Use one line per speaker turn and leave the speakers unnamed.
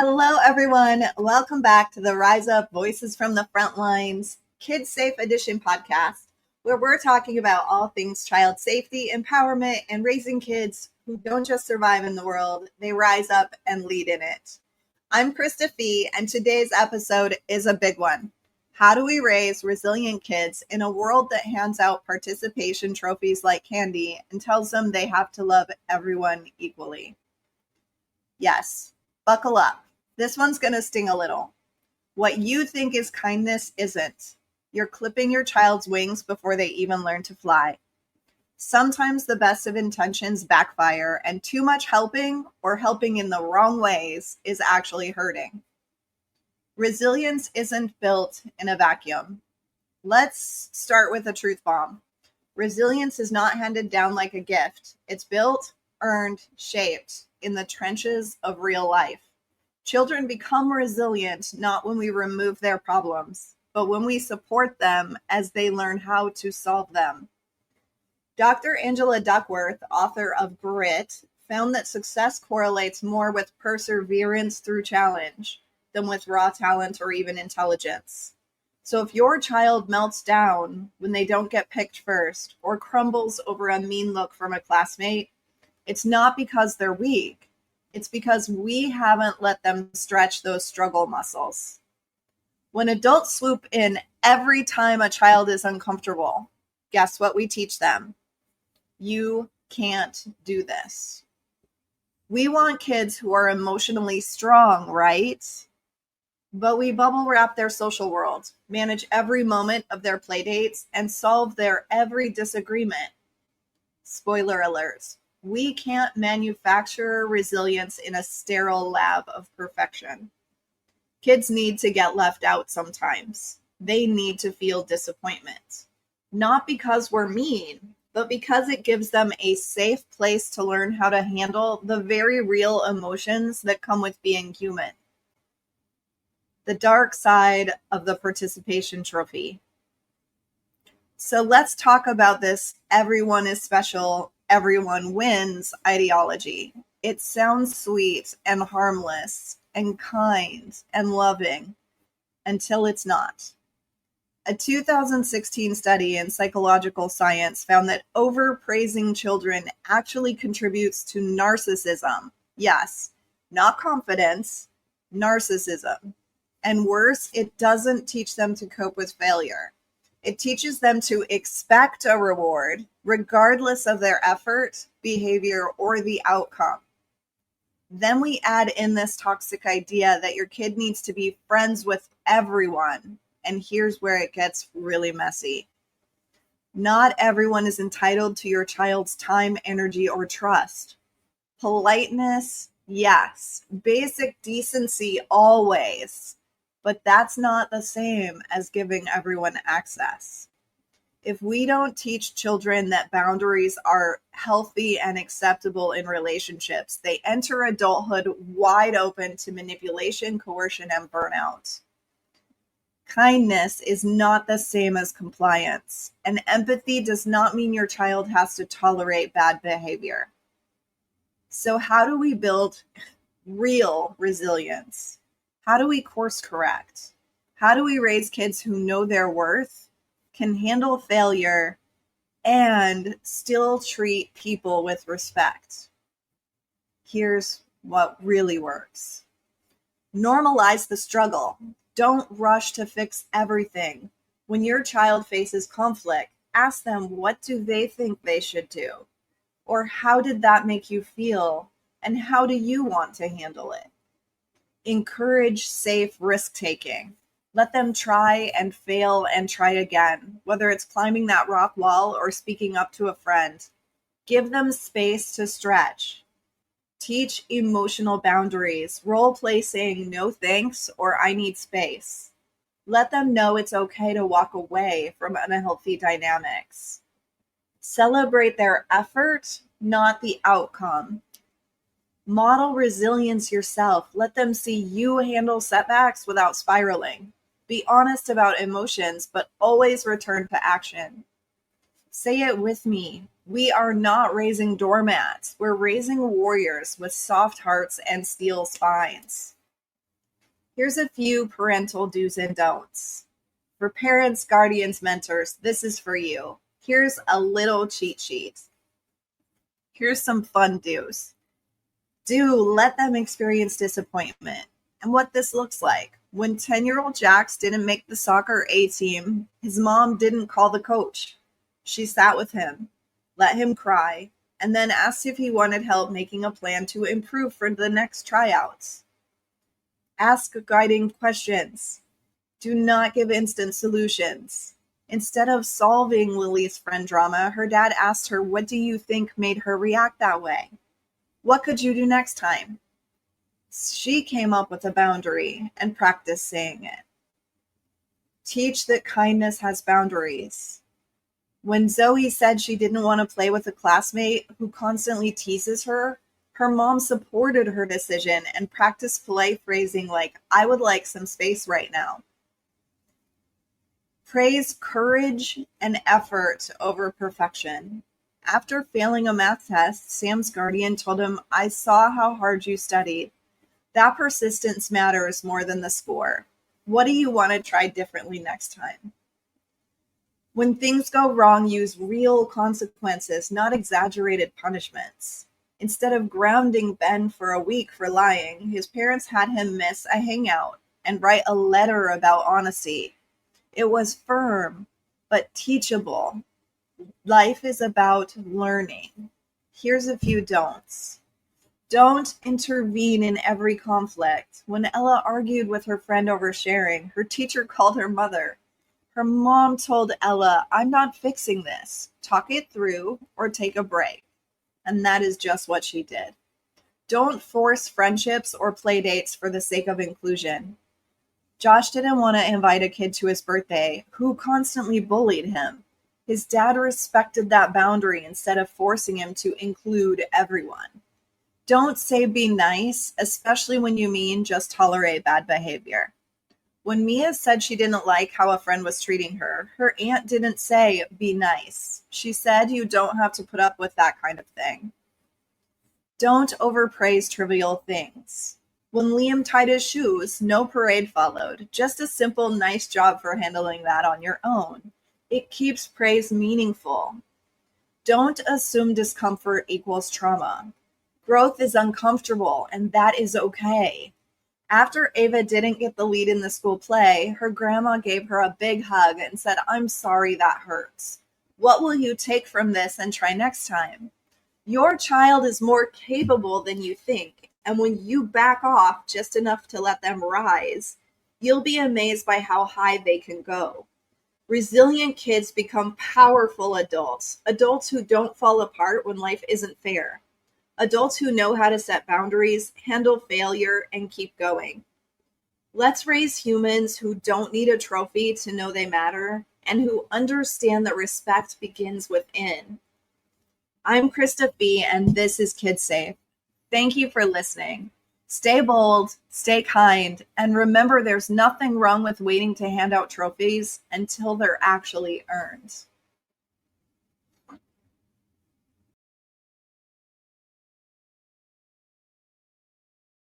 Hello, everyone. Welcome back to the Rise Up Voices from the Front Lines KidSafe Edition podcast, where we're talking about all things child safety, empowerment, and raising kids who don't just survive in the world, they rise up and lead in it. I'm Krista Fee, and today's episode is a big one. How do we raise resilient kids in a world that hands out participation trophies like candy and tells them they have to love everyone equally? Yes, buckle up. This one's going to sting a little. What you think is kindness isn't. You're clipping your child's wings before they even learn to fly. Sometimes the best of intentions backfire, and too much helping or helping in the wrong ways is actually hurting. Resilience isn't built in a vacuum. Let's start with a truth bomb. Resilience is not handed down like a gift. It's built, earned, shaped in the trenches of real life. Children become resilient not when we remove their problems, but when we support them as they learn how to solve them. Dr. Angela Duckworth, author of Grit, found that success correlates more with perseverance through challenge than with raw talent or even intelligence. So if your child melts down when they don't get picked first or crumbles over a mean look from a classmate, it's not because they're weak. It's because we haven't let them stretch those struggle muscles. When adults swoop in every time a child is uncomfortable, guess what we teach them? You can't do this. We want kids who are emotionally strong, right? But we bubble wrap their social world, manage every moment of their play dates, and solve their every disagreement. Spoiler alert. We can't manufacture resilience in a sterile lab of perfection. Kids need to get left out sometimes. They need to feel disappointment. Not because we're mean, but because it gives them a safe place to learn how to handle the very real emotions that come with being human. The dark side of the participation trophy. So let's talk about this everyone is special, everyone wins ideology. It sounds sweet and harmless and kind and loving until it's not. A 2016 study in psychological science found that overpraising children actually contributes to narcissism. Yes, not confidence, narcissism. And worse, it doesn't teach them to cope with failure. It teaches them to expect a reward, regardless of their effort, behavior, or the outcome. Then we add in this toxic idea that your kid needs to be friends with everyone. And here's where it gets really messy. Not everyone is entitled to your child's time, energy, or trust. Politeness, yes. Basic decency, always. But that's not the same as giving everyone access. If we don't teach children that boundaries are healthy and acceptable in relationships, they enter adulthood wide open to manipulation, coercion, and burnout. Kindness is not the same as compliance, and empathy does not mean your child has to tolerate bad behavior. So how do we build real resilience? How do we course correct? How do we raise kids who know their worth, can handle failure, and still treat people with respect? Here's what really works. Normalize the struggle. Don't rush to fix everything. When your child faces conflict, ask them, what do they think they should do? Or how did that make you feel? And how do you want to handle it? Encourage safe risk-taking. Let them try and fail and try again, whether it's climbing that rock wall or speaking up to a friend. Give them space to stretch. Teach emotional boundaries. Role play saying no thanks or I need space. Let them know it's okay to walk away from unhealthy dynamics. Celebrate their effort, not the outcome. Model resilience yourself. Let them see you handle setbacks without spiraling. Be honest about emotions, but always return to action. Say it with me. We are not raising doormats. We're raising warriors with soft hearts and steel spines. Here's a few parental do's and don'ts. For parents, guardians, mentors, this is for you. Here's a little cheat sheet. Here's some fun do's. Do let them experience disappointment and what this looks like. When 10-year-old Jax didn't make the soccer A team, his mom didn't call the coach. She sat with him, let him cry, and then asked if he wanted help making a plan to improve for the next tryouts. Ask guiding questions. Do not give instant solutions. Instead of solving Lily's friend drama, her dad asked her, "What do you think made her react that way? What could you do next time?" She came up with a boundary and practiced saying it. Teach that kindness has boundaries. When Zoe said she didn't want to play with a classmate who constantly teases her, her mom supported her decision and practiced polite phrasing like, "I would like some space right now." Praise courage and effort over perfection. After failing a math test, Sam's guardian told him, "I saw how hard you studied. That persistence matters more than the score. What do you want to try differently next time?" When things go wrong, use real consequences, not exaggerated punishments. Instead of grounding Ben for a week for lying, his parents had him miss a hangout and write a letter about honesty. It was firm, but teachable. Life is about learning. Here's a few don'ts. Don't intervene in every conflict. When Ella argued with her friend over sharing, her teacher called her mother. Her mom told Ella, "I'm not fixing this. Talk it through or take a break." And that is just what she did. Don't force friendships or play dates for the sake of inclusion. Josh didn't want to invite a kid to his birthday who constantly bullied him. His dad respected that boundary instead of forcing him to include everyone. Don't say be nice, especially when you mean just tolerate bad behavior. When Mia said she didn't like how a friend was treating her, her aunt didn't say be nice. She said you don't have to put up with that kind of thing. Don't overpraise trivial things. When Liam tied his shoes, no parade followed. Just a simple nice job for handling that on your own. It keeps praise meaningful. Don't assume discomfort equals trauma. Growth is uncomfortable, and that is okay. After Ava didn't get the lead in the school play, her grandma gave her a big hug and said, "I'm sorry that hurts. What will you take from this and try next time?" Your child is more capable than you think, and when you back off just enough to let them rise, you'll be amazed by how high they can go. Resilient kids become powerful adults who don't fall apart when life isn't fair. Adults who know how to set boundaries, handle failure, and keep going. Let's raise humans who don't need a trophy to know they matter and who understand that respect begins within. I'm Krista Fee, and this is KidSafe. Thank you for listening. Stay bold, stay kind, and remember there's nothing wrong with waiting to hand out trophies until they're actually earned.